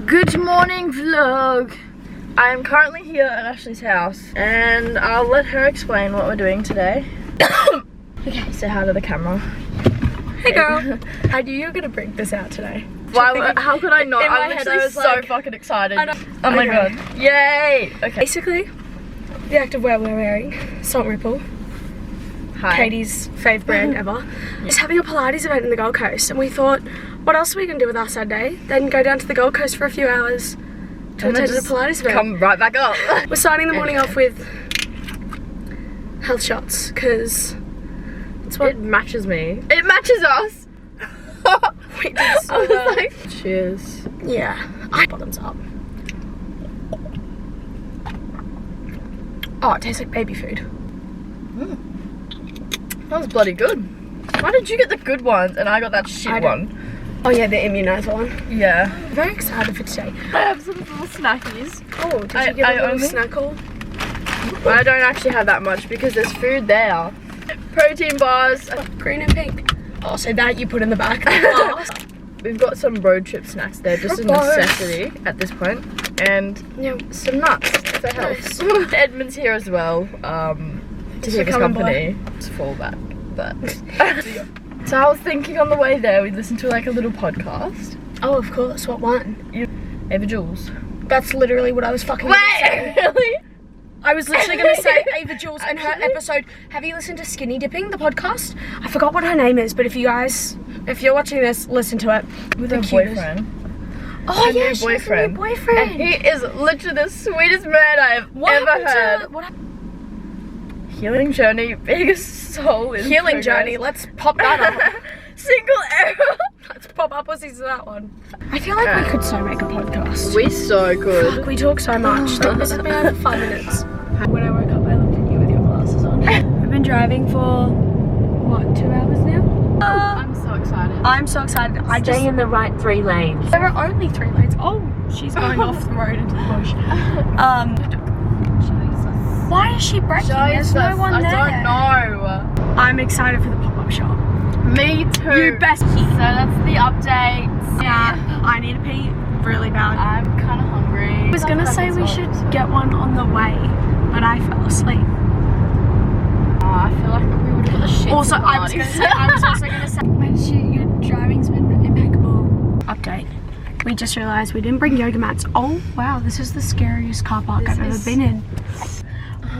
Good morning vlog. I am currently here at Ashley's house and I'll let her explain what we're doing today. Okay, say hi to the camera. Hey girl. I knew you were gonna bring this out today. Why? How could I not? In my I'm head, literally I was so like, fucking excited. Oh my god. Yay! Okay. Basically, the activewear we're wearing, Salt Ripple, Hi. Katie's fave brand ever, is having a Pilates event in the Gold Coast, and we thought, what else are we gonna do with our Sunday? Then go down to the Gold Coast for a few hours to attend the Pilates event. Come right back up. We're starting the morning off with health shots because it's what It matches me. It matches us. we did so I was well. like, cheers. Yeah, bottoms up. Oh, it tastes like baby food. That was bloody good. Why did you get the good ones and I got that shit one? Oh yeah, the immunizer one. Yeah. Very excited for today. I have some little snackies. Oh, did you get a little snack haul? I don't actually have that much because there's food there. Protein bars. Green and pink. Oh, so that you put in the back. We've got some road trip snacks there, just a necessity at this point. And some nuts for health. Nice. Edmund's here as well, to keep us company. It's fallback, but. So I was thinking on the way there, we'd listen to like a little podcast. Oh, of course. What one? Ava Jules. That's literally what I was fucking gonna say. Really? I was literally going to say Ava Jules and her episode. Have you listened to Skinny Dipping, the podcast? I forgot what her name is, but if you're watching this, listen to it. With her boyfriend. Oh yeah, yeah, she has a new boyfriend. And he is literally the sweetest man I've ever heard. Healing journey, biggest soul in Healing progress. journey, let's pop that up. Single error. Let's pop up pussies to that one. I feel like we could so make a podcast. We so could. Fuck, we talk so much. This has been over 5 minutes. When I woke up, I looked at you with your glasses on. We've been driving for, what, 2 hours now? I'm so excited. I'm so excited. I just Stay in the right 3 lanes. There are only 3 lanes. Oh, she's going off the road into the bush. Why is she braking? There's no one there. I don't know. I'm excited for the pop-up shop. Me too. You best pee. So that's the update. Yeah, I need to pee really bad. I'm kind of hungry. I was gonna say we should get one on the way, but I fell asleep. I feel like we would have got the shit. Also, I was also gonna say, your driving's been impeccable. Update. We just realised we didn't bring yoga mats. Oh wow, this is the scariest car park I've ever been in.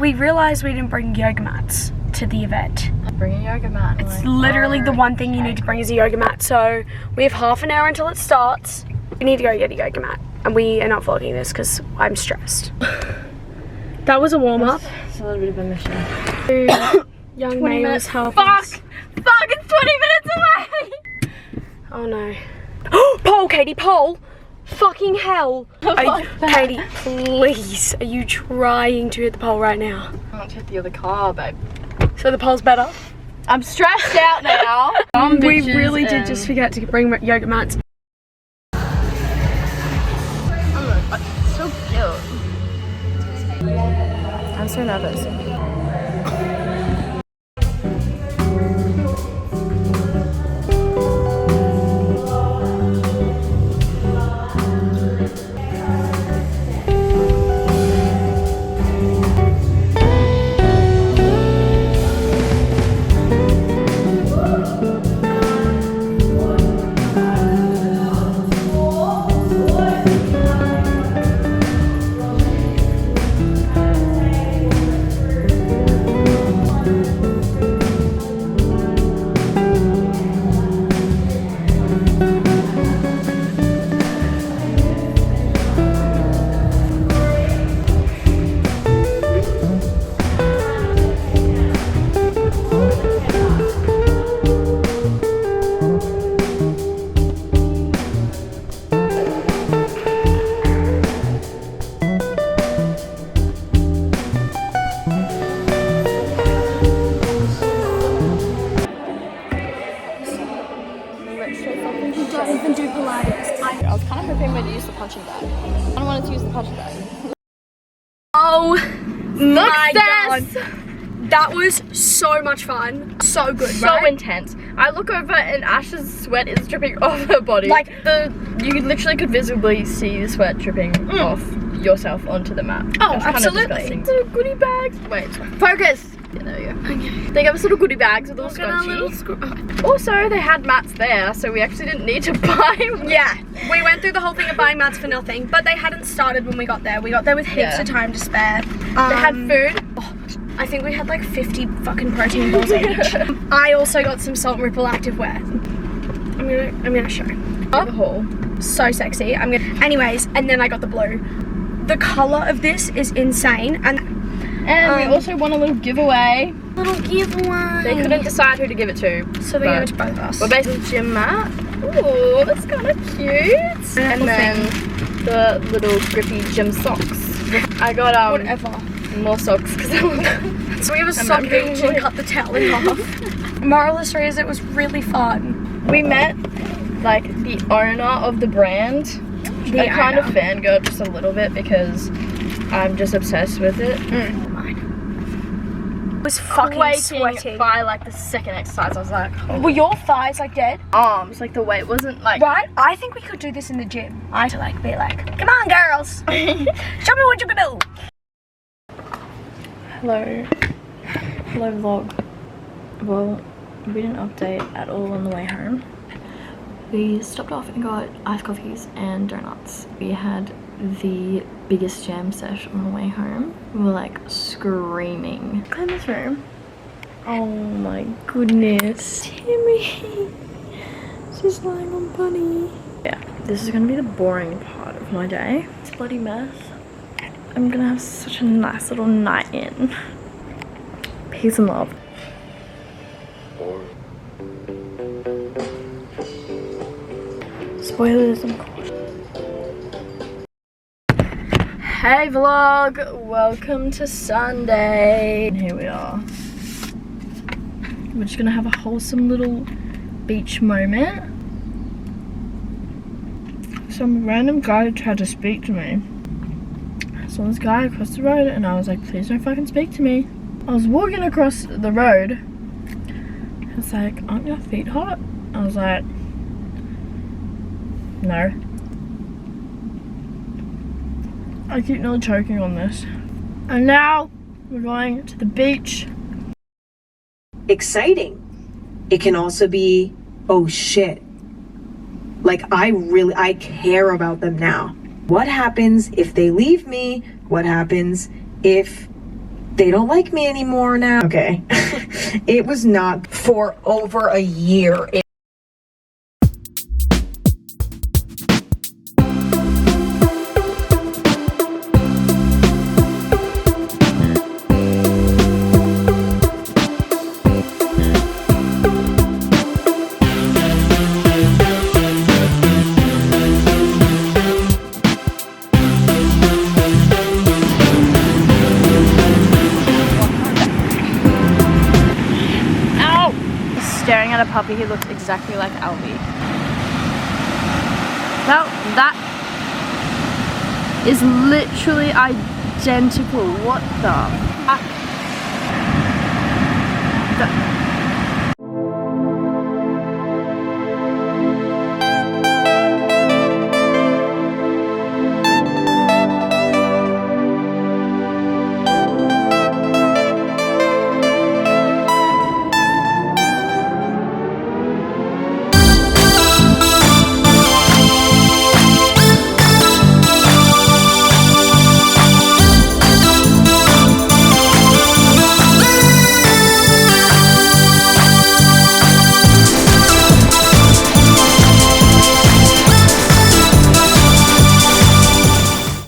We realised we didn't bring yoga mats to the event. Bring a yoga mat. It's literally the one thing you need to bring is a yoga mat. So we have half an hour until it starts. We need to go get a yoga mat. And we are not vlogging this because I'm stressed. That was a warm-up. It's a little bit of a mission. Young May was helping. Fuck! Fuck, it's 20 minutes away! Oh no. Pole, Katie, pole! Fucking hell! Katie, please, are you trying to hit the pole right now? I want to hit the other car, babe. So the pole's better? I'm stressed out now. We really did just forget to bring yoga mats. Oh, so cute. I'm so nervous. Don't even do Pilates. I was kind of hoping we'd use the punching bag. I don't want to use the punching bag. Oh my Success! god. That was so much fun. So good, so right? intense. I look over and Ash's sweat is dripping off her body. Like, you literally could visibly see the sweat dripping off yourself onto the mat. Oh, It was kind of absolutely. disgusting. Little goodie bags. Wait, focus. Yeah, there you go. Okay. They gave us little goodie bags with little scrunchie. Also, they had mats there, so we actually didn't need to buy one. Yeah, we went through the whole thing of buying mats for nothing, but they hadn't started when we got there. We got there with heaps of time to spare. They had food. I think we had like 50 fucking protein balls each. I also got some Salt and Ripple active wear. I'm gonna show. The haul. So sexy. Anyways, and then I got the blue. The color of this is insane, and we also won a little giveaway. Little giveaway. They couldn't decide who to give it to, So they gave it to both of us. We're basically gym mat. Ooh, that's kind of cute. And then the little grippy gym socks. I got Whatever. more socks because I love them. So we have a sock each and cut the towel in half. Moral of the story is it was really fun. We met like the owner of the brand. I kind of fangirled just a little bit because I'm just obsessed with it. It was fucking sweating. By like the second exercise, I was like, oh. Were your thighs like dead? Arms, like the weight wasn't like. Right? I think we could do this in the gym. I to like be like, come on girls, show me what you can do. Hello vlog. Well, we didn't update at all on the way home. We stopped off and got iced coffees and donuts. We had the biggest jam sesh on the way home. We were like screaming. Clean this room. Oh my goodness. Timmy. She's lying on Bunny. Yeah, this is gonna be the boring part of my day. It's a bloody mess. I'm gonna have such a nice little night in. Peace and love. Spoilers, of course. Hey vlog, welcome to Sunday. And here we are. We're just gonna have a wholesome little beach moment. Some random guy tried to speak to me. I saw this guy across the road and I was like, please don't fucking speak to me. I was walking across the road. It's like, aren't your feet hot? I was like, no. I keep nearly choking on this. And now we're going to the beach. Exciting. It can also be, oh shit. Like I care about them now. What happens if they leave me? What happens if they don't like me anymore now? Okay. It was not for over a year. Staring at a puppy who looks exactly like Albie. That is literally identical. What the fuck?